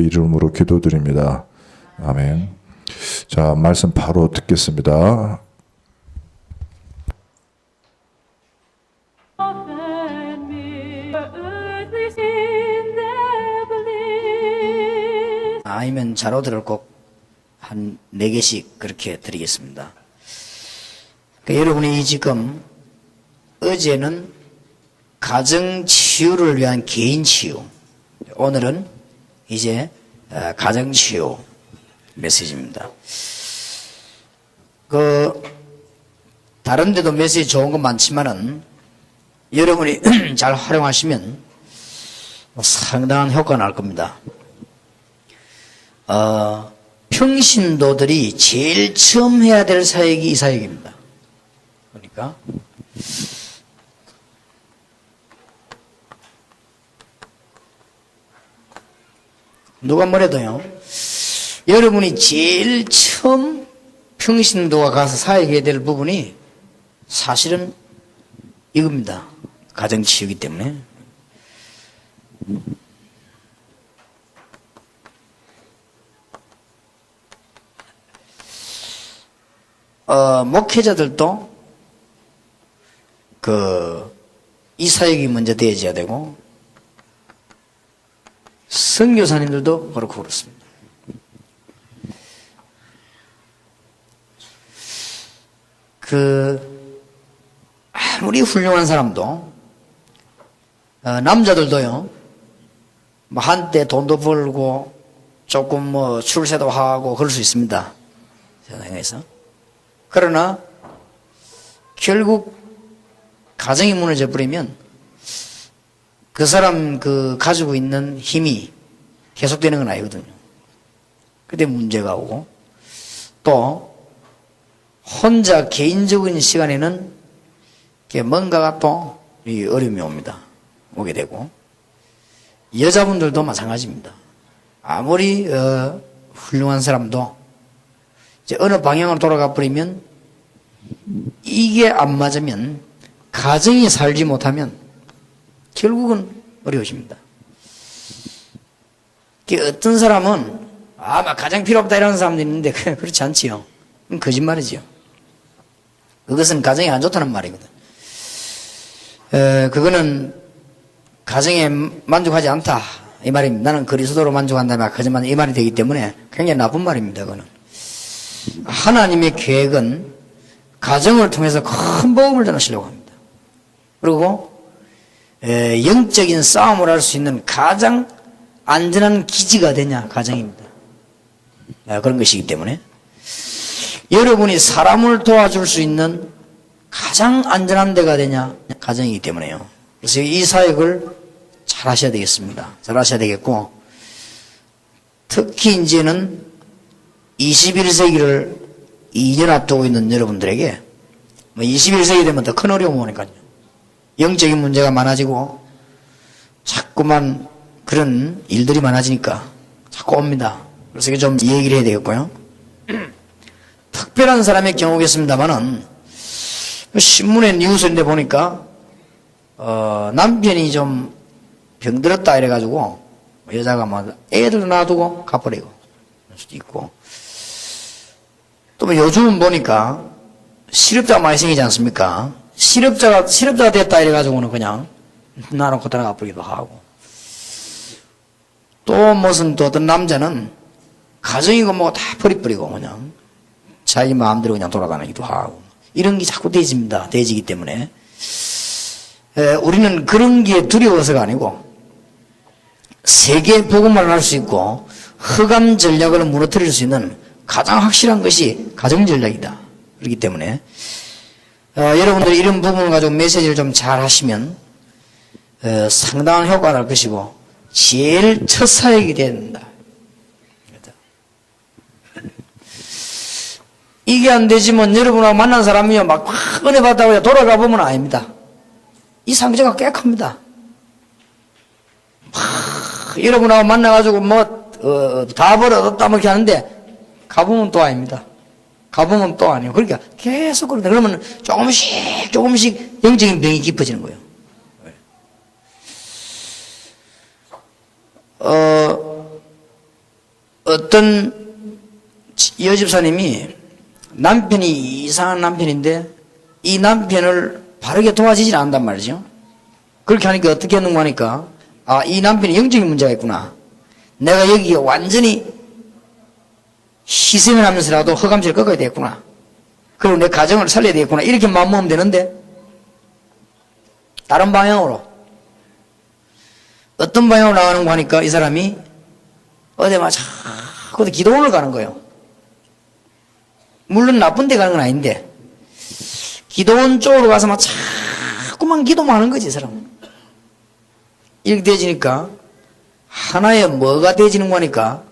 이름으로 기도드립니다. 아멘. 자, 말씀 바로 듣겠습니다. 아니면 자료들을 꼭 한 4개씩 그렇게 드리겠습니다. 그러니까 여러분이 지금 어제는 가정 치유를 위한 개인 치유, 오늘은 이제 가정 치유 메시지입니다. 다른 데도 메시지 좋은 건 많지만은 여러분이 잘 활용하시면 상당한 효과가 날 겁니다. 평신도들이 제일 처음 해야 될 사역이 이 사역입니다. 그러니까 누가 뭐래도요, 여러분이 제일 처음 평신도가 가서 사역해야 될 부분이 사실은 이겁니다. 가정치유이기 때문에. 목회자들도 이 사역이 먼저 되어져야 되고, 선교사님들도 그렇고 그렇습니다. 아무리 훌륭한 사람도, 남자들도요, 한때 돈도 벌고, 조금 출세도 하고, 그럴 수 있습니다. 세상에서. 그러나, 결국, 가정이 무너져 버리면, 그 사람 가지고 있는 힘이 계속되는 건 아니거든요. 그때 문제가 오고, 또, 혼자 개인적인 시간에는 뭔가가 또 어려움이 오게 되고, 여자분들도 마찬가지입니다. 아무리 훌륭한 사람도 이제 어느 방향으로 돌아가 버리면, 이게 안 맞으면, 가정이 살지 못하면 결국은 어려워집니다. 어떤 사람은 막 가정 필요 없다 이러는 사람도 있는데 그렇지 않지요. 거짓말이지요. 그것은 가정이 안 좋다는 말이거든. 그거는 가정에 만족하지 않다 이 말입니다. 나는 그리스도로 만족한다면 거짓말, 이 말이 되기 때문에 굉장히 나쁜 말입니다. 그거는 하나님의 계획은 가정을 통해서 큰 복음을 전하시려고 합니다. 그리고 영적인 싸움을 할 수 있는 가장 안전한 기지가 되냐, 가정입니다. 그런 것이기 때문에 여러분이 사람을 도와줄 수 있는 가장 안전한 데가 되냐, 가정이기 때문에요. 그래서 이 사역을 잘 하셔야 되겠습니다. 잘 하셔야 되겠고, 특히 이제는 21세기를 2년 앞두고 있는 여러분들에게 21세기 되면 더 큰 어려움이 오니까요. 영적인 문제가 많아지고 자꾸만 그런 일들이 많아지니까 자꾸 옵니다. 그래서 이게 좀 얘기를 해야 되겠고요. 특별한 사람의 경우겠습니다만은 신문에 뉴스인데 보니까 남편이 좀 병들었다 이래가지고 여자가 애들 놔두고 가버리고 그럴 수도 있고, 또 요즘은 보니까 실업자가 많이 생기지 않습니까? 실업자가 됐다 이래가지고는 그냥 놔놓고 들어가 버리기도 하고, 또 무슨 또 어떤 남자는 가정이고 뭐 다 버리고 그냥 자기 마음대로 그냥 돌아다니기도 하고, 이런 게 자꾸 되지기 때문에 우리는 그런 게 두려워서가 아니고 세계 복음화를 할 수 있고 흑암 전략을 무너뜨릴 수 있는 가장 확실한 것이 가정 전략이다. 그렇기 때문에 여러분들이 이런 부분을 가지고 메시지를 좀 잘 하시면 상당한 효과가 날 것이고 제일 첫 사역이 된다. 이게 안 되지만 여러분하고 만난 사람이요 막 은혜 받다고 돌아가 보면 아닙니다. 이 상처가 꽤 큽니다. 여러분하고 만나가지고 다 벌어졌다 이렇게 하는데 가보면 또 아닙니다. 가보면 또 아니에요. 그러니까 계속 그런다. 그러면 조금씩 영적인 병이 깊어지는 거예요. 어떤 여집사님이 남편이 이상한 남편인데 이 남편을 바르게 도와주질 않는단 말이죠. 그렇게 하니까 어떻게 했는가 하니까 아, 이 남편이 영적인 문제가 있구나. 내가 여기에 완전히 희생을 하면서라도 허감지를 꺾어야 되겠구나. 그리고 내 가정을 살려야 되겠구나. 이렇게 마음먹으면 되는데 다른 방향으로 어떤 방향으로 나가는 거 하니까 이 사람이 어디 막 자꾸 기도원을 가는 거예요. 물론 나쁜 데 가는 건 아닌데 기도원 쪽으로 가서 막 자꾸만 기도만 하는 거지 이 사람은. 이렇게 되지니까 하나의 뭐가 되지는 거니까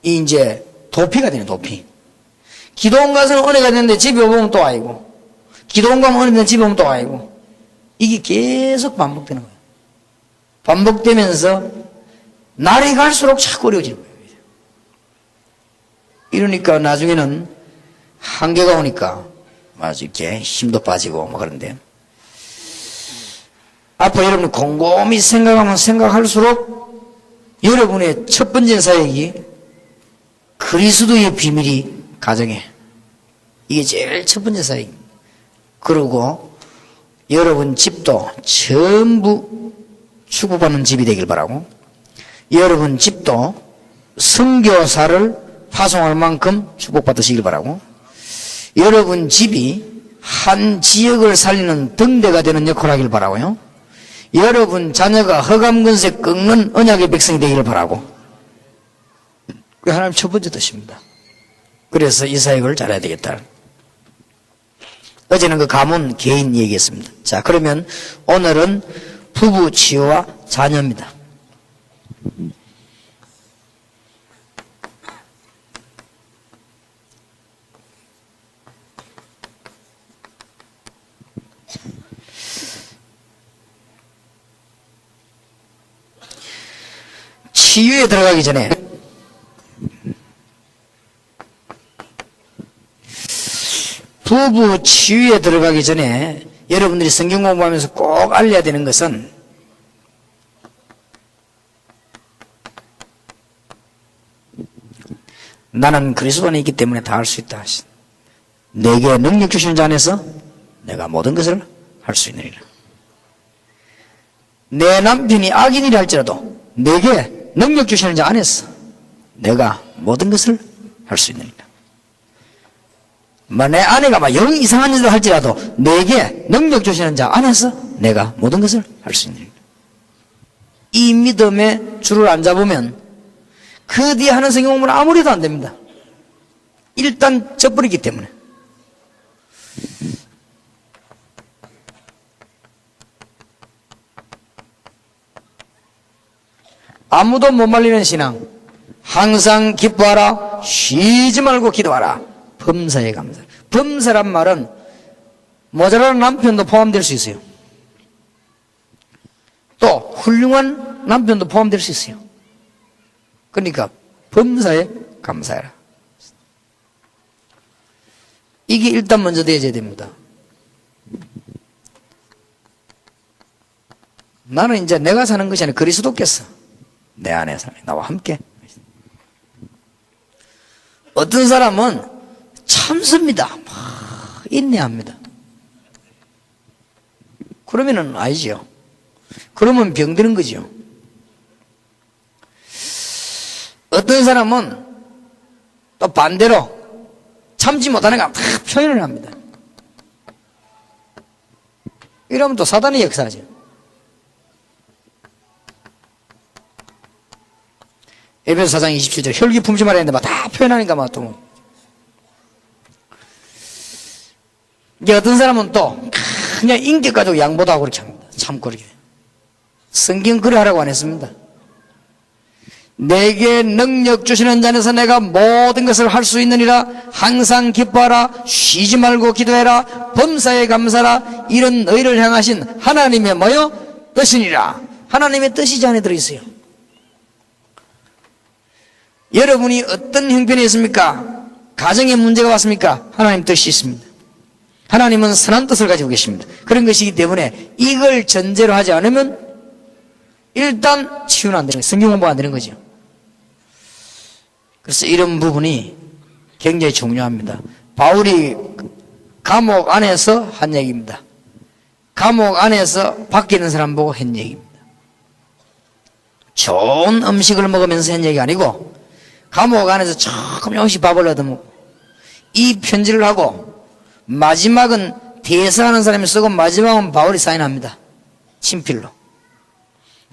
이제 도피가 되는 도피. 기도원 가서는 은혜가 되는데 집에 오면 또 아니고 기도원 가면 은혜 되는데 집에 오면 또 아니고 이게 계속 반복되는 거예요. 반복되면서 날이 갈수록 자꾸 어려워지는 거예요. 이러니까 나중에는 한계가 오니까 아주 이렇게 힘도 빠지고 뭐 그런데 앞으로 여러분이 곰곰이 생각하면 생각할수록 여러분의 첫 번째 사역이 그리스도의 비밀이 가정에 이게 제일 첫 번째 사역입니다. 그리고 여러분 집도 전부 축복받는 집이 되길 바라고 여러분 집도 선교사를 파송할 만큼 축복받으시길 바라고 여러분 집이 한 지역을 살리는 등대가 되는 역할을 하길 바라고요. 여러분 자녀가 허감근세 꺾는 언약의 백성이 되기를 바라고 그게 하나님 첫 번째 뜻입니다. 그래서 이 사역을 잘해야 되겠다. 어제는 그 가문 개인 얘기했습니다. 자, 그러면 오늘은 부부 치유와 자녀입니다. 치유에 들어가기 전에 부부 치유에 들어가기 전에 여러분들이 성경 공부하면서 꼭 알려야 되는 것은 나는 그리스도 안에 있기 때문에 다 할 수 있다. 내게 능력 주시는 자 안에서 내가 모든 것을 할 수 있느니라. 내 남편이 악인이라 할지라도 내게 능력 주시는 자 안에서 내가 모든 것을 할 수 있느니라. 내 아내가 막 영 이상한 일을 할지라도 내게 능력 주시는 자 안에서 내가 모든 것을 할 수 있느니라. 이 믿음의 줄을 안 잡으면 그 뒤에 하는 성경 공부는 아무리도 안 됩니다. 일단 져버리기 때문에. 아무도 못 말리는 신앙. 항상 기뻐하라. 쉬지 말고 기도하라. 범사에 감사. 범사란 말은 모자라는 남편도 포함될 수 있어요. 또 훌륭한 남편도 포함될 수 있어요. 그러니까 범사에 감사해라. 이게 일단 먼저 되어야 됩니다. 나는 이제 내가 사는 것이 아니라 그리스도께서 내 안에 사는 나와 함께. 어떤 사람은 참습니다. 막 인내합니다. 그러면은 아니죠. 그러면 병드는 거죠. 어떤 사람은 또 반대로 참지 못하는 거 다 표현을 합니다. 이러면 또 사단의 역사죠. 에베소 4장 27절 혈기 품지 말아야 되는데 막 다 표현하니까 막 또 이제 어떤 사람은 또 그냥 인격 가지고 양보도 하고 그렇게 합니다. 참고 그렇게. 성경 그래 하라고 안 했습니다. 내게 능력 주시는 자에서 내가 모든 것을 할 수 있느니라. 항상 기뻐하라. 쉬지 말고 기도해라. 범사에 감사라. 이런 너희를 향하신 하나님의 뭐요? 뜻이니라. 하나님의 뜻이 저 안에 들어있어요. 여러분이 어떤 형편이 있습니까? 가정에 문제가 왔습니까? 하나님 뜻이 있습니다. 하나님은 선한 뜻을 가지고 계십니다. 그런 것이기 때문에 이걸 전제로 하지 않으면 일단 치유는 안 되는 거예요. 성경 공부가 안 되는 거죠. 그래서 이런 부분이 굉장히 중요합니다. 바울이 감옥 안에서 한 얘기입니다. 감옥 안에서 밖에 있는 사람 보고 한 얘기입니다. 좋은 음식을 먹으면서 한 얘기 아니고 감옥 안에서 조금씩 밥을 얻어먹고 이 편지를 하고 마지막은 대사하는 사람이 쓰고 마지막은 바울이 사인합니다. 친필로.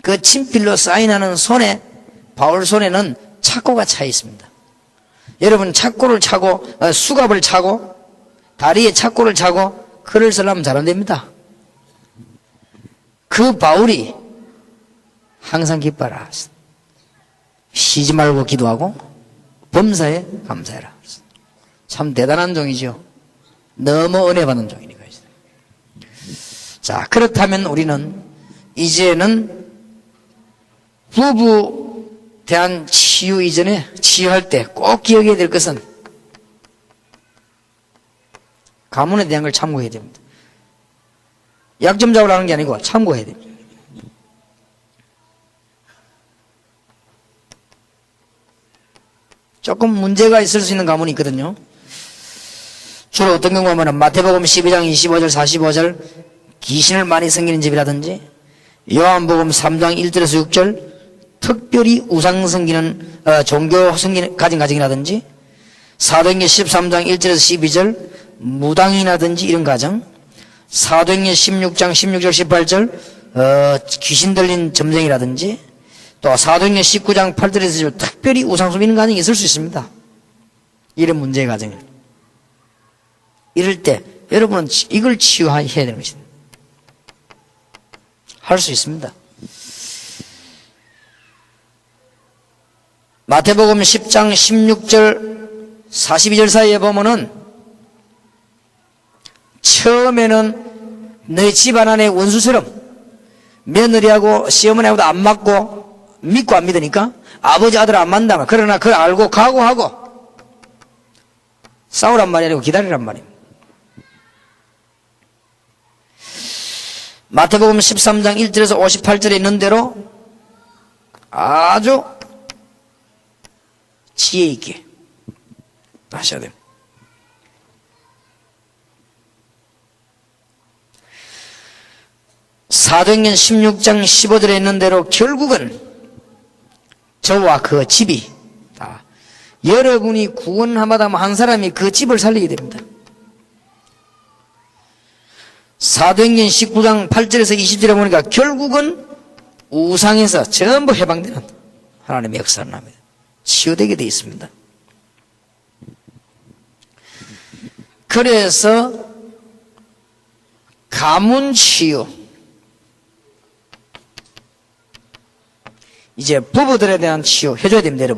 그 친필로 사인하는 손에 바울 손에는 착고가 차 있습니다. 여러분 착고를 차고 수갑을 차고 다리에 착고를 차고 글을 쓰려면 잘 안 됩니다. 그 바울이 항상 기뻐라. 쉬지 말고 기도하고 범사에 감사해라. 참 대단한 종이죠. 너무 은혜 받는 종이니까. 자, 그렇다면 우리는 이제는 부부 대한 치유 이전에 치유할 때 꼭 기억해야 될 것은 가문에 대한 걸 참고해야 됩니다. 약점 잡으라는 게 아니고 참고해야 됩니다. 조금 문제가 있을 수 있는 가문이 있거든요. 주로 어떤 경우 하면 마태복음 12장 25절 45절 귀신을 많이 섬기는 집이라든지 요한복음 3장 1절에서 6절 특별히 우상 섬기는 종교 가진 가정이라든지 사도행전 13장 1절에서 12절 무당이라든지 이런 가정, 사도행전 16장 16절 18절 귀신 들린 점쟁이라든지 또 사도행전 19장 8절에서 특별히 우상 섬기는 가정이 있을 수 있습니다. 이런 문제의 가정을. 이럴 때 여러분은 이걸 치유해야 되는 것입니다. 할 수 있습니다. 마태복음 10장 16절 42절 사이에 보면은 처음에는 너희 집안 안에 원수처럼 며느리하고 시어머니하고도 안 맞고 믿고 안 믿으니까 아버지 아들 안 만나면 그러나 그걸 알고 각오하고 싸우란 말이 아니고 기다리란 말입니다. 마태복음 13장 1절에서 58절에 있는 대로 아주 지혜 있게 하셔야 됩니다. 사도행전 16장 15절에 있는 대로 결국은 저와 그 집이 다 여러분이 구원하마다 한 사람이 그 집을 살리게 됩니다. 사도행전 19장 8절에서 20절에 보니까 결국은 우상에서 전부 해방되는 하나님의 역사를 합니다. 치유되게 되어 있습니다. 그래서 가문 치유, 이제 부부들에 대한 치유 해줘야 됩니다.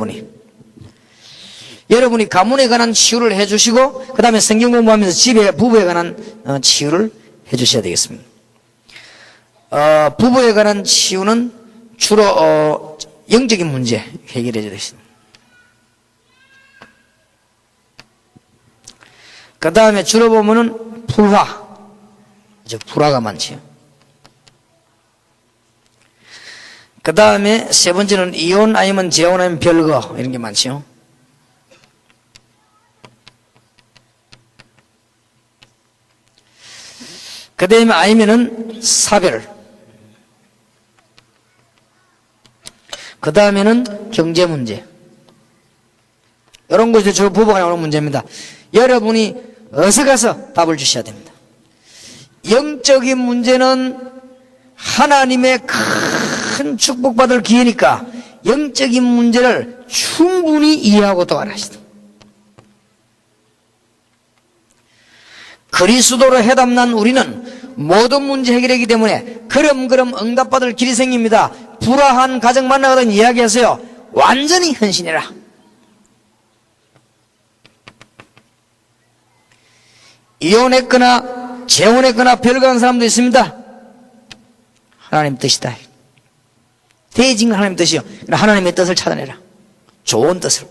여러분이 가문에 관한 치유를 해주시고 그 다음에 성경 공부하면서 집에 부부에 관한 치유를 해주셔야 되겠습니다. 부부에 관한 치유는 주로 영적인 문제 해결해 줘야 되겠습니다. 그 다음에 주로 보면은 불화, 불화가 많지요. 그 다음에 세 번째는 이혼 아니면 재혼 아니면 별거 이런 게 많지요. 그 다음에 아니면은 사별. 그 다음에는 경제 문제. 이런 것이 저 부부가 나오는 문제입니다. 여러분이 어서 가서 답을 주셔야 됩니다. 영적인 문제는 하나님의 큰 축복받을 기회니까 영적인 문제를 충분히 이해하고 도와라시다. 그리스도로 해담난 우리는 모든 문제 해결이기 때문에 그럼 응답받을 길이 생깁니다. 불화한 가정 만나거든 이야기하세요. 완전히 헌신해라. 이혼했거나 재혼했거나 별거한 사람도 있습니다. 하나님 뜻이다. 대징은 하나님 뜻이요. 하나님의 뜻을 찾아내라. 좋은 뜻을.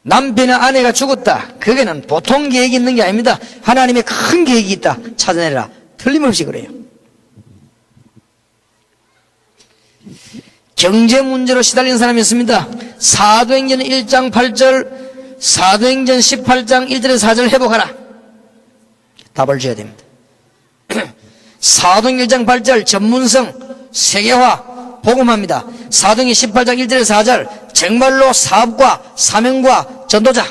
남편의 아내가 죽었다. 그게는 보통 계획이 있는 게 아닙니다. 하나님의 큰 계획이 있다. 찾아내라. 틀림없이 그래요. 경제 문제로 시달리는 사람이 있습니다. 사도행전 1장 8절, 사도행전 18장 1절에서 4절 회복하라. 답을 줘야 됩니다. 사도행전 1장 8절 전문성 세계화 복음합니다. 사도행전 18장 1절에서 4절 정말로 사업과 사명과 전도자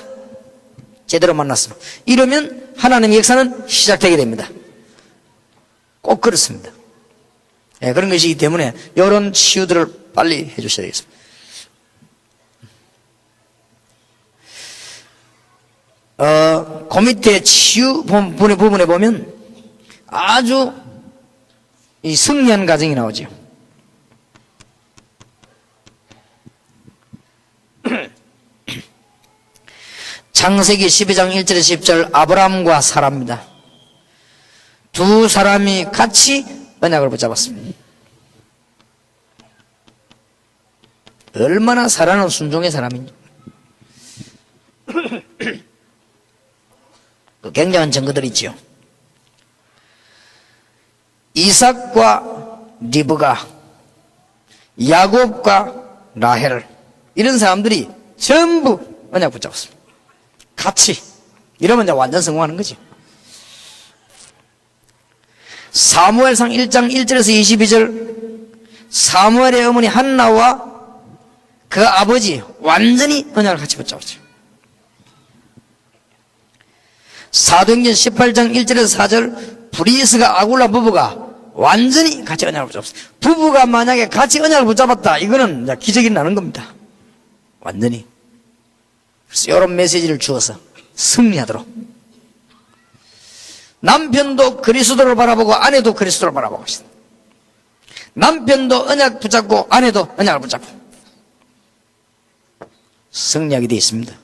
제대로 만났습니다. 이러면 하나님의 역사는 시작되게 됩니다. 꼭 그렇습니다. 예, 그런 것이기 때문에 이런 치유들을 빨리 해주셔야 되겠습니다. 그 밑에 치유 부분에 보면 아주 이 승리한 가정이 나오죠. 창세기 12장 1절에서 10절 아브라함과 사라입니다. 두 사람이 같이 언약을 붙잡았습니다. 얼마나 사라는 순종의 사람인지. 굉장한 증거들이 있죠. 이삭과 리브가, 야곱과 라헬, 이런 사람들이 전부 언약 붙잡았습니다. 같이. 이러면 이제 완전 성공하는 거지. 사무엘상 1장 1절에서 22절 사무엘의 어머니 한나와 그 아버지 완전히 언약을 같이 붙잡았죠. 사도행전 18장 1절에서 4절 브리스가 아굴라 부부가 완전히 같이 언약을 붙잡았어요. 부부가 만약에 같이 언약을 붙잡았다, 이거는 기적이 나는 겁니다. 완전히. 그래서 이런 메시지를 주어서 승리하도록. 남편도 그리스도를 바라보고 아내도 그리스도를 바라보고 있습니다. 남편도 언약 붙잡고 아내도 언약을 붙잡고 승리하게 되어 있습니다.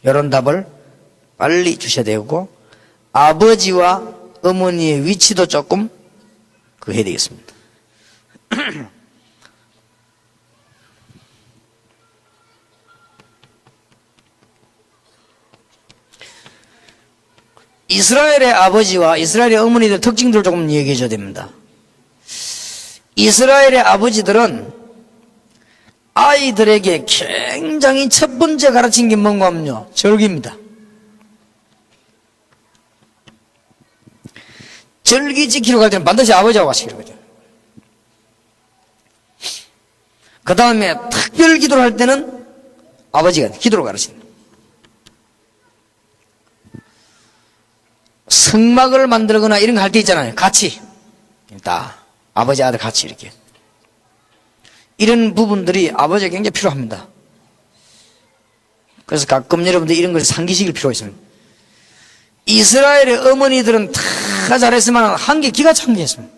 이런 답을 빨리 주셔야 되고, 아버지와 어머니의 위치도 조금 해야 되겠습니다. 이스라엘의 아버지와 이스라엘의 어머니들 특징들을 조금 얘기해 줘야 됩니다. 이스라엘의 아버지들은 아이들에게 굉장히 첫 번째 가르친 게 뭔가 하면요, 절기입니다. 절기 지키러 갈 때는 반드시 아버지하고 같이 지키러 가죠. 그 다음에 특별 기도를 할 때는 아버지가 기도를 가르친다. 성막을 만들거나 이런 거 할 때 있잖아요. 같이. 다 아버지 아들 같이 이렇게. 이런 부분들이 아버지가 굉장히 필요합니다. 그래서 가끔 여러분들 이런 걸 상기시킬 필요가 있습니다. 이스라엘의 어머니들은 다 잘했으면 한 게 기가 찬 게 있습니다.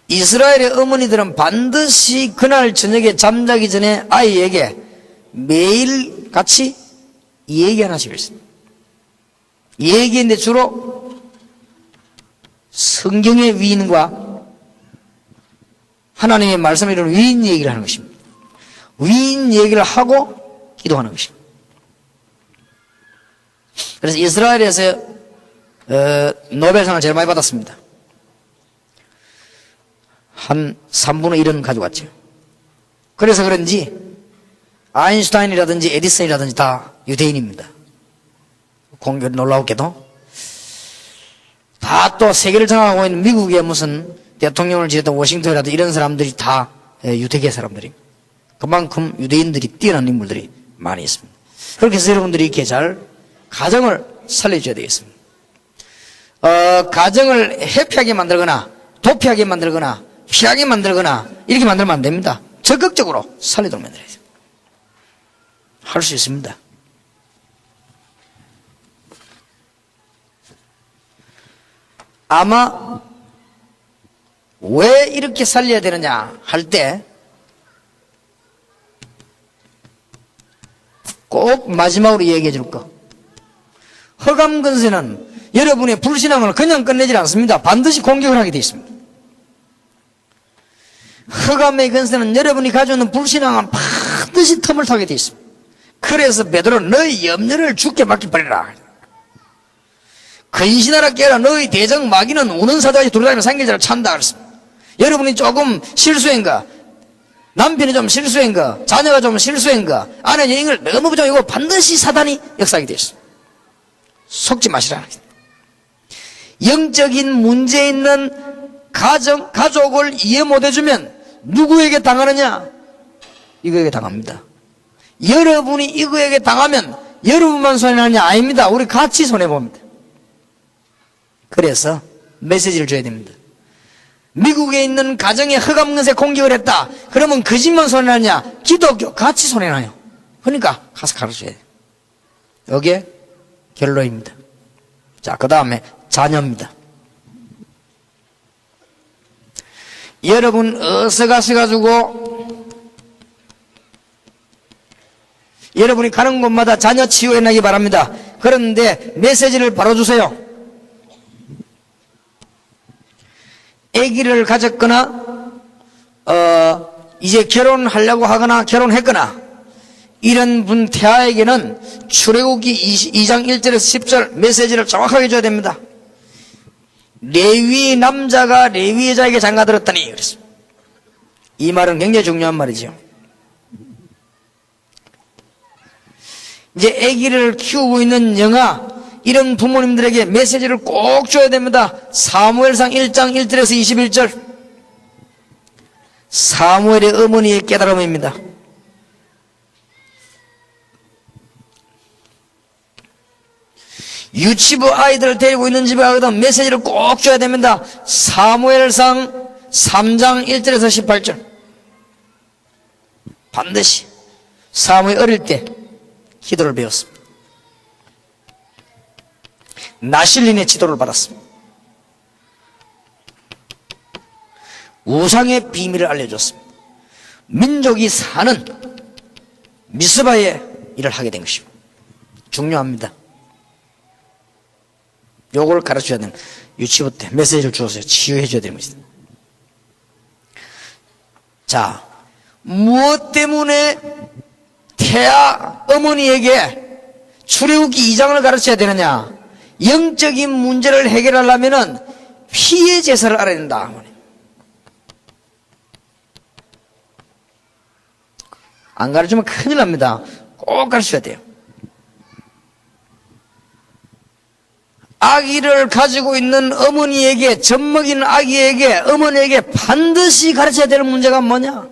이스라엘의 어머니들은 반드시 그날 저녁에 잠자기 전에 아이에게 매일 같이 얘기 하나씩 했습니다. 얘기인데 주로 성경의 위인과 하나님의 말씀에 이런 위인 얘기를 하는 것입니다. 위인 얘기를 하고 기도하는 것입니다. 그래서 이스라엘에서 노벨상을 제일 많이 받았습니다. 한 3분의 1은 가져갔죠. 그래서 그런지 아인슈타인이라든지 에디슨이라든지 다 유대인입니다. 공교 놀라웠게도 다 또 세계를 장악하고 있는 미국의 무슨 대통령을 지냈던 워싱턴이라든지 이런 사람들이 다 유대계 사람들입니다. 그만큼 유대인들이 뛰어난 인물들이 많이 있습니다. 그렇게 해서 여러분들이 이렇게 잘 가정을 살려줘야 되겠습니다. 가정을 해피하게 만들거나 도피하게 만들거나 피하게 만들거나 이렇게 만들면 안 됩니다. 적극적으로 살리도록 만들어야죠. 할 수 있습니다. 아마 왜 이렇게 살려야 되느냐 할 때 꼭 마지막으로 얘기해 줄 거. 허감근세는 여러분의 불신앙을 그냥 끝내질 않습니다. 반드시 공격을 하게 되어 있습니다. 허감의 근세는 여러분이 가지고 있는 불신앙은 반드시 틈을 타게 되어 있습니다. 그래서 베드로는 너희 염려를 주께 맡겨버리라. 근신하라 깨라. 너희 대적 마귀는 우는 사자같이 돌아다니며 상계자를 찬다 그랬습니다. 여러분이 조금 실수인가 남편이 좀 실수한 거, 자녀가 좀 실수한 거, 아내 여행을 너무 부정하고 반드시 사단이 역사하게 되어 있습니다. 속지 마시라는 거예요. 영적인 문제 있는 가족을 이해 못해주면 누구에게 당하느냐? 이거에게 당합니다. 여러분이 이거에게 당하면 여러분만 손해나느냐? 아닙니다. 우리 같이 손해봅니다. 그래서 메시지를 줘야 됩니다. 미국에 있는 가정에 흑암근세 공격을 했다. 그러면 그 집만 손해나냐? 기독교 같이 손해나요. 그러니까 가서 가르쳐야 돼요. 여기에 결론입니다. 자, 그 다음에 자녀입니다. 여러분 어서 가셔가지고 여러분이 가는 곳마다 자녀 치유해 나기 바랍니다. 그런데 메시지를 바로 주세요. 아기를 가졌거나 이제 결혼하려고 하거나 결혼했거나 이런 분 태아에게는 출애굽기 2장 1절에서 10절 메시지를 정확하게 줘야 됩니다. 레위 남자가 레위 여자에게 장가들었더니 그랬습니다. 이 말은 굉장히 중요한 말이죠. 이제 아기를 키우고 있는 영아 이런 부모님들에게 메시지를 꼭 줘야 됩니다. 사무엘상 1장 1절에서 21절 사무엘의 어머니의 깨달음입니다. 유치부 아이들을 데리고 있는 집에 가거든 메시지를 꼭 줘야 됩니다. 사무엘상 3장 1절에서 18절 반드시 사무엘 어릴 때 기도를 배웠습니다. 나실린의 지도를 받았습니다. 우상의 비밀을 알려줬습니다. 민족이 사는 미스바의 일을 하게 된 것입니다. 중요합니다. 요걸 가르쳐야 되는 유치부 때 메시지를 주어서 치유해 줘야 되는 것입니다. 자, 무엇 때문에 태아 어머니에게 출애굽기 2장을 가르쳐야 되느냐? 영적인 문제를 해결하려면은 피해 제사를 알아야 된다. 안 가르치면 큰일 납니다. 꼭 가르쳐야 돼요. 아기를 가지고 있는 어머니에게, 젖먹이는 아기에게, 어머니에게 반드시 가르쳐야 되는 문제가 뭐냐?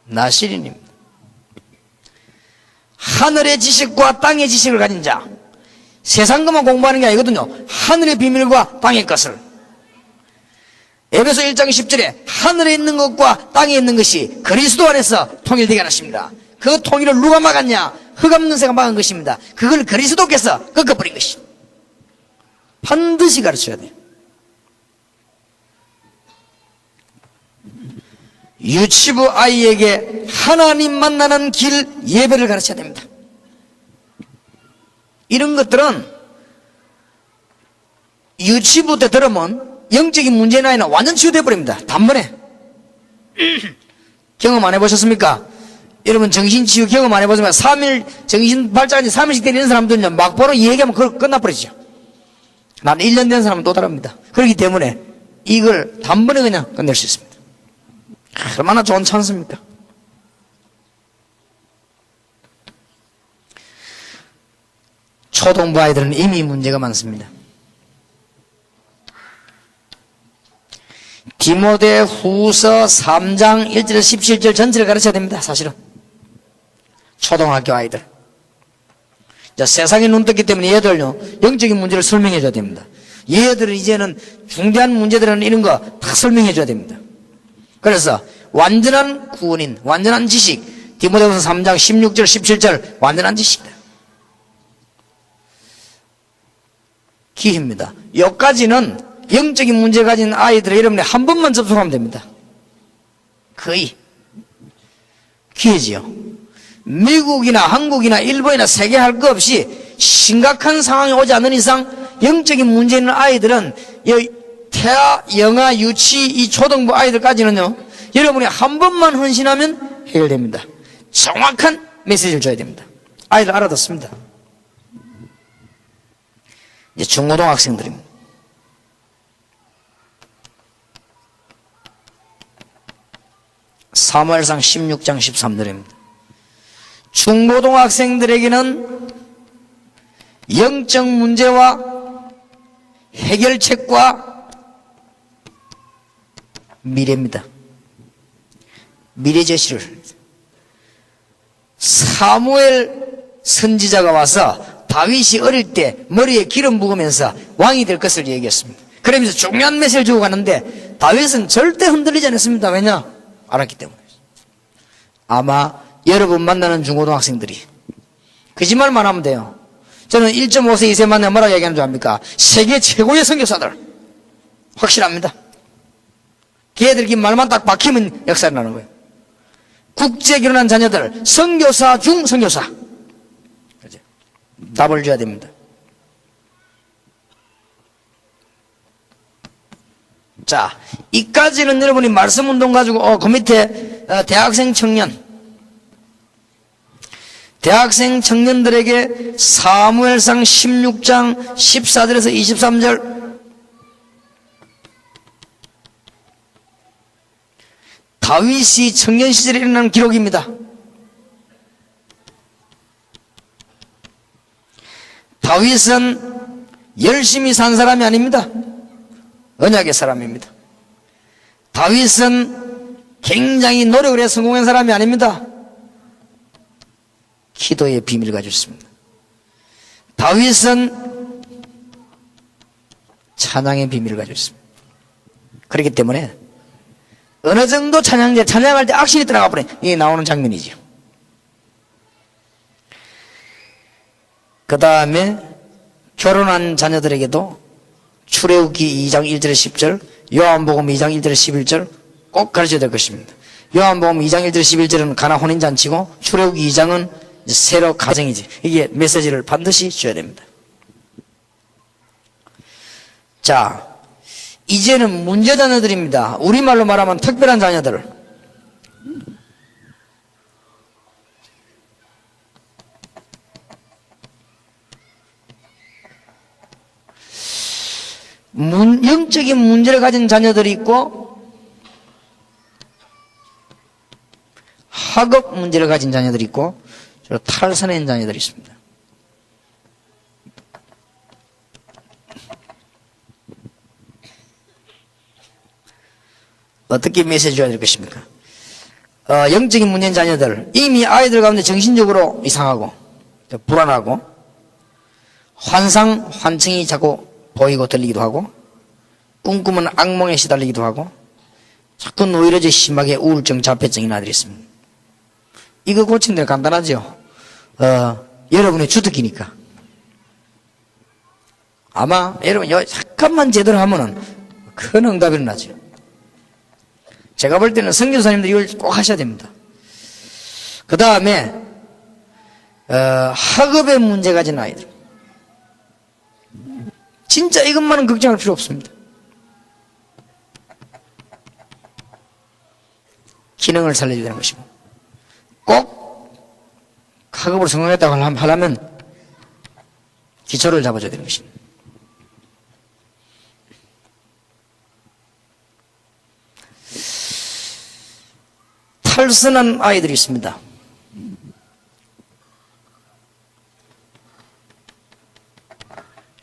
나실인입니다. 하늘의 지식과 땅의 지식을 가진 자, 세상 것만 공부하는 게 아니거든요. 하늘의 비밀과 땅의 것을. 에베소 1장 10절에 하늘에 있는 것과 땅에 있는 것이 그리스도 안에서 통일되게 하십니다. 그 통일을 누가 막았냐? 흑암근세가 막은 것입니다. 그걸 그리스도께서 꺾어버린 것입니다. 반드시 가르쳐야 돼요. 유치부 아이에게 하나님 만나는 길 예배를 가르쳐야 됩니다. 이런 것들은 유치부 때 들으면 영적인 문제나 아이는 완전 치유되어 버립니다. 단번에. 경험 안 해보셨습니까? 여러분 정신치유 경험 안 해보시면 3일 정신 발작한 지 3일씩 되는 사람들은요 막바로 얘기하면 그걸 끝나버리죠. 나는 1년 된 사람은 또 다릅니다. 그렇기 때문에 이걸 단번에 그냥 끝낼 수 있습니다. 얼마나 좋은 찬스입니까? 초등부 아이들은 이미 문제가 많습니다. 디모데 후서 3장 1절에서 17절 전체를 가르쳐야 됩니다. 사실은 초등학교 아이들 자, 세상에 눈 떴기 때문에 얘들요 영적인 문제를 설명해 줘야 됩니다. 얘들은 이제는 중대한 문제들은 이런 거 다 설명해 줘야 됩니다. 그래서 완전한 구원인 완전한 지식 디모데후서 3장 16절 17절 완전한 지식이다. 기회입니다. 여기까지는 영적인 문제 가진 아이들을 여러분이 한 번만 접속하면 됩니다. 거의 기회지요. 미국이나 한국이나 일본이나 세계 할 것 없이 심각한 상황이 오지 않는 이상 영적인 문제 있는 아이들은 태아, 영아, 유치, 이 초등부 아이들까지는요 여러분이 한 번만 헌신하면 해결됩니다. 정확한 메시지를 줘야 됩니다. 아이들 알아듣습니다. 이제 중고등학생들입니다. 사무엘상 16장 13절입니다. 중고등학생들에게는 영적 문제와 해결책과 미래입니다. 미래 제시를 사무엘 선지자가 와서 다윗이 어릴 때 머리에 기름 부으면서 왕이 될 것을 얘기했습니다. 그러면서 중요한 메시지를 주고 가는데 다윗은 절대 흔들리지 않았습니다. 왜냐? 알았기 때문에. 아마 여러분 만나는 중고등학생들이 거짓말만 하면 돼요. 저는 1.5세, 2세 만나면 뭐라고 얘기하는 줄 압니까? 세계 최고의 선교사들. 확실합니다. 걔들끼리 말만 딱 박히면 역사를 나는 거예요. 국제 결혼한 자녀들, 선교사 중 선교사. 그죠? 답을 줘야 됩니다. 자, 이까지는 여러분이 말씀 운동 가지고, 그 밑에, 대학생 청년. 대학생 청년들에게 사무엘상 16장 14절에서 23절. 다윗이 청년 시절에 일어난 기록입니다. 다윗은 열심히 산 사람이 아닙니다. 언약의 사람입니다. 다윗은 굉장히 노력을 해서 성공한 사람이 아닙니다. 기도의 비밀을 가지고 있습니다. 다윗은 찬양의 비밀을 가지고 있습니다. 그렇기 때문에 어느 정도 찬양할 때 악신이 들어가 버려. 이게 나오는 장면이죠. 그 다음에 결혼한 자녀들에게도 출애굽기 2장 1절에 10절, 요한복음 2장 1절에 11절 꼭 가르쳐야 될 것입니다. 요한복음 2장 1절에 11절은 가나 혼인잔치고 출애굽기 2장은 새로 가정이지. 이게 메시지를 반드시 줘야 됩니다. 자, 이제는 문제 자녀들입니다. 우리말로 말하면 특별한 자녀들. 영적인 문제를 가진 자녀들이 있고 학업 문제를 가진 자녀들이 있고 탈선한 자녀들이 있습니다. 어떻게 메시지 줘야 될 것입니까? 영적인 문제인 자녀들, 이미 아이들 가운데 정신적으로 이상하고 불안하고 환청이 자꾸 보이고 들리기도 하고 꿈꾸면 악몽에 시달리기도 하고 자꾸 노이로제 심하게 우울증, 자폐증인 아들이 있습니다. 이거 고치는 데는 간단하죠. 여러분의 주특기니까. 아마 여러분 잠깐만 제대로 하면은 큰 응답이 일어나죠. 제가 볼 때는 선교사님들이 이걸 꼭 하셔야 됩니다. 그 다음에 학업에 문제 가진 아이들. 진짜 이것만은 걱정할 필요 없습니다. 기능을 살려줘야 되는 것이고 꼭 학업으로 성공했다고 하려면 기초를 잡아줘야 되는 것입니다. 탈선한 아이들이 있습니다.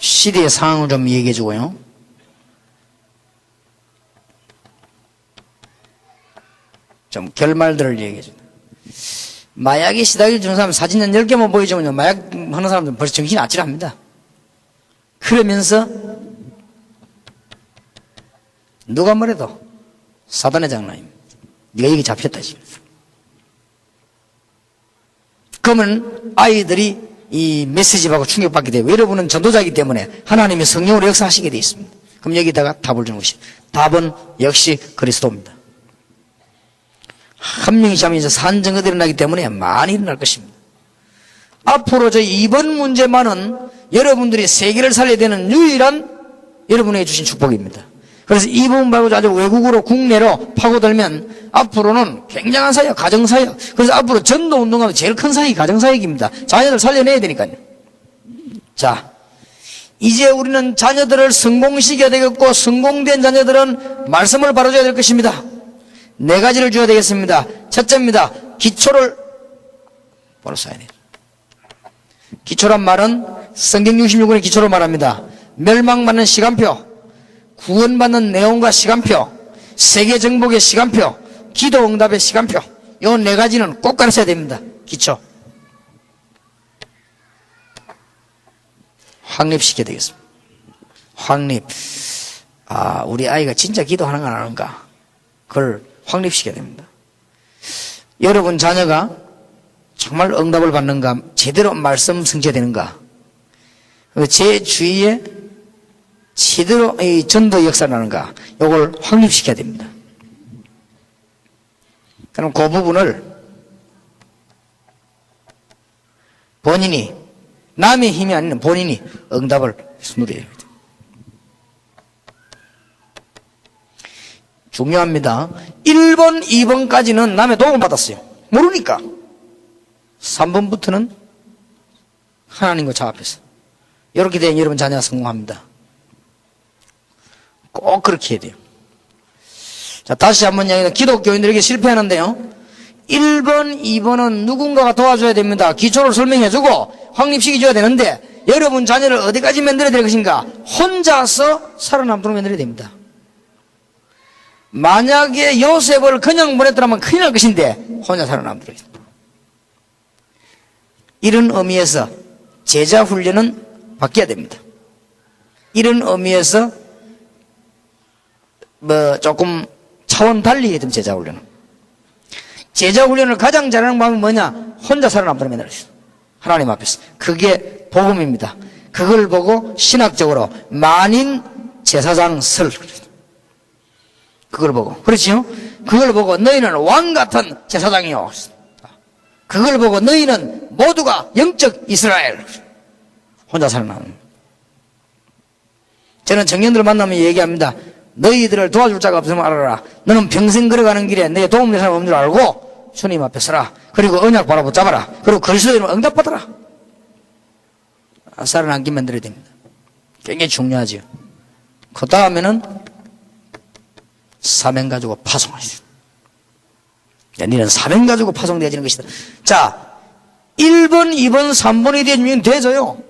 시대의 상황을 좀 얘기해 주고요. 좀 결말들을 얘기해 준다. 마약에 시달려 주는 사람 사진 한 10개만 보여주면 마약 하는 사람들은 벌써 정신이 아찔합니다. 그러면서 누가 뭐래도 사단의 장난입니다. 네가 여기 잡혔다 지금. 그러면 아이들이 이 메시지 받고 충격받게 되고 여러분은 전도자이기 때문에 하나님의 성령으로 역사하시게 되어 있습니다. 그럼 여기다가 답을 주는 것이 답은 역시 그리스도입니다. 한 명이 잠에서 산증거들이 일어나기 때문에 많이 일어날 것입니다. 앞으로 저 이번 문제만은 여러분들이 세계를 살려야 되는 유일한 여러분에게 주신 축복입니다. 그래서 이 부분 말고 아주 외국으로 국내로 파고들면 앞으로는 굉장한 사역, 가정사역. 그래서 앞으로 전도운동하면 제일 큰 사역이 가정사역입니다. 자녀들 살려내야 되니까요. 자, 이제 우리는 자녀들을 성공시켜야 되겠고 성공된 자녀들은 말씀을 바로줘야 될 것입니다. 네 가지를 줘야 되겠습니다. 첫째입니다. 기초를 바로 써야 돼요. 기초란 말은 성경 66권의 기초로 말합니다. 멸망받는 시간표, 구원받는 내용과 시간표, 세계 정복의 시간표, 기도 응답의 시간표, 요 네 가지는 꼭 가르쳐야 됩니다. 기초. 확립시켜야 되겠습니다. 확립. 우리 아이가 진짜 기도하는 건 아는가? 그걸 확립시켜야 됩니다. 여러분 자녀가 정말 응답을 받는가? 제대로 말씀 성취되는가? 제 주위에 제대로 이 전도 역사를 하는가? 이걸 확립시켜야 됩니다. 그럼 그 부분을 본인이, 남의 힘이 아닌 본인이 응답을 누려야 됩니다. 중요합니다. 1번, 2번까지는 남의 도움 받았어요. 모르니까. 3번부터는 하나님과 저 앞에서. 이렇게 되면 여러분 자녀가 성공합니다. 꼭 그렇게 해야 돼요. 자, 다시 한번 이야기해서 기독교인들에게 실패하는데요. 1번, 2번은 누군가가 도와줘야 됩니다. 기초를 설명해주고 확립시켜줘야 되는데 여러분 자녀를 어디까지 만들어야 될 것인가? 혼자서 살아남도록 만들어야 됩니다. 만약에 요셉을 그냥 보냈더라면 큰일 날 것인데 혼자 살아남도록 했습니다. 이런 의미에서 제자 훈련은 바뀌어야 됩니다. 이런 의미에서 조금 차원 달리 해야 됩니다. 제자 훈련은. 제자 훈련을 가장 잘하는 방법이 뭐냐? 혼자 살아남도록 만들었어요. 하나님 앞에서. 그게 복음입니다. 그걸 보고 신학적으로 만인 제사장 설. 그걸 보고. 그렇지요? 그걸 보고 너희는 왕 같은 제사장이요. 그걸 보고 너희는 모두가 영적 이스라엘. 혼자 살아남는. 저는 청년들 만나면 얘기합니다. 너희들을 도와줄 자가 없으면 알아라. 너는 평생 걸어가는 길에 너의 도움될 사람 없는 줄 알고 주님 앞에 서라. 그리고 언약 바로 붙잡아라. 그리고 그리스도인은 응답받아라. 살아남게 만들어야 됩니다. 굉장히 중요하죠. 그 다음에는 사명 가지고 파송하시오. 너희는 사명 가지고 파송되어지는 것이다. 자, 1번, 2번, 3번에 대한 되져요.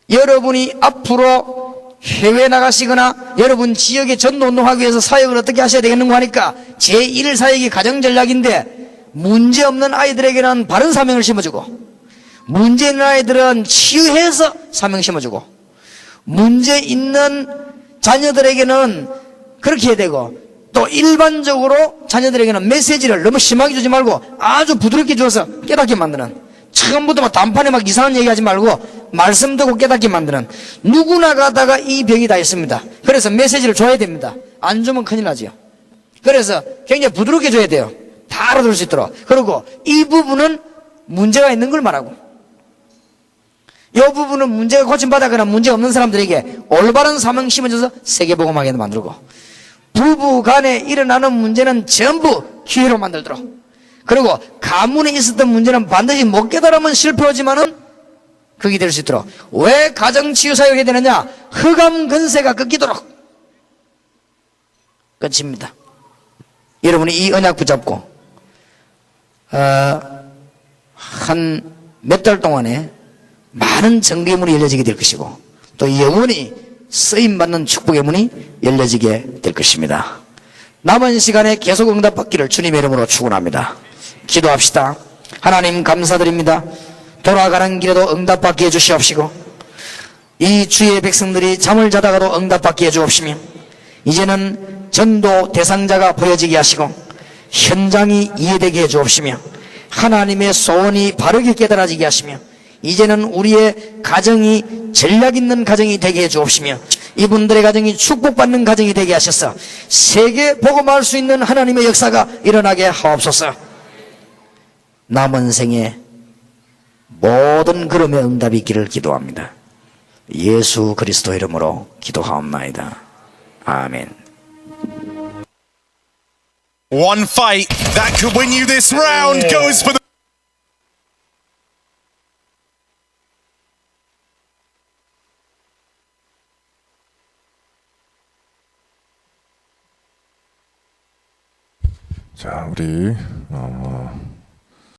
여러분이 앞으로 해외 나가시거나 여러분 지역에 전도운동하기 위해서 사역을 어떻게 하셔야 되겠는가 하니까 제1 사역이 가정전략인데 문제 없는 아이들에게는 바른 사명을 심어주고 문제 있는 아이들은 치유해서 사명 심어주고 문제 있는 자녀들에게는 그렇게 해야 되고 또 일반적으로 자녀들에게는 메시지를 너무 심하게 주지 말고 아주 부드럽게 줘서 깨닫게 만드는 처음부터 막 단판에 막 이상한 얘기하지 말고 말씀 듣고 깨닫게 만드는 누구나 가다가 이 병이 다 있습니다. 그래서 메시지를 줘야 됩니다. 안 주면 큰일 나죠. 그래서 굉장히 부드럽게 줘야 돼요. 다 알아들을 수 있도록. 그리고 이 부분은 문제가 있는 걸 말하고 이 부분은 문제가 고침받았거나 문제 없는 사람들에게 올바른 사명 심어줘서 세계복음하게 만들고 부부 간에 일어나는 문제는 전부 기회로 만들도록 그리고 가문에 있었던 문제는 반드시 못 깨달으면 실패하지만은 그게 될 수 있도록 왜 가정치유사역이 되느냐? 흑암 근세가 끊기도록 끝입니다. 여러분이 이 언약 붙잡고 한 몇 달 동안에 많은 정기의 문이 열려지게 될 것이고 또 영원히 쓰임받는 축복의 문이 열려지게 될 것입니다. 남은 시간에 계속 응답받기를 주님의 이름으로 축원합니다. 기도합시다. 하나님 감사드립니다. 돌아가는 길에도 응답받게 해주시옵시고 이 주의 백성들이 잠을 자다가도 응답받게 해주옵시며 이제는 전도 대상자가 보여지게 하시고 현장이 이해되게 해주옵시며 하나님의 소원이 바르게 깨달아지게 하시며 이제는 우리의 가정이 전략 있는 가정이 되게 해주옵시며 이분들의 가정이 축복받는 가정이 되게 하셔서 세계 복음할 수 있는 하나님의 역사가 일어나게 하옵소서. 남은 생에 모든 걸음의 응답이 있기를 기도합니다. 예수 그리스도 이름으로 기도하옵나이다. 아멘. One fight that could win you this round goes for the 자, 우리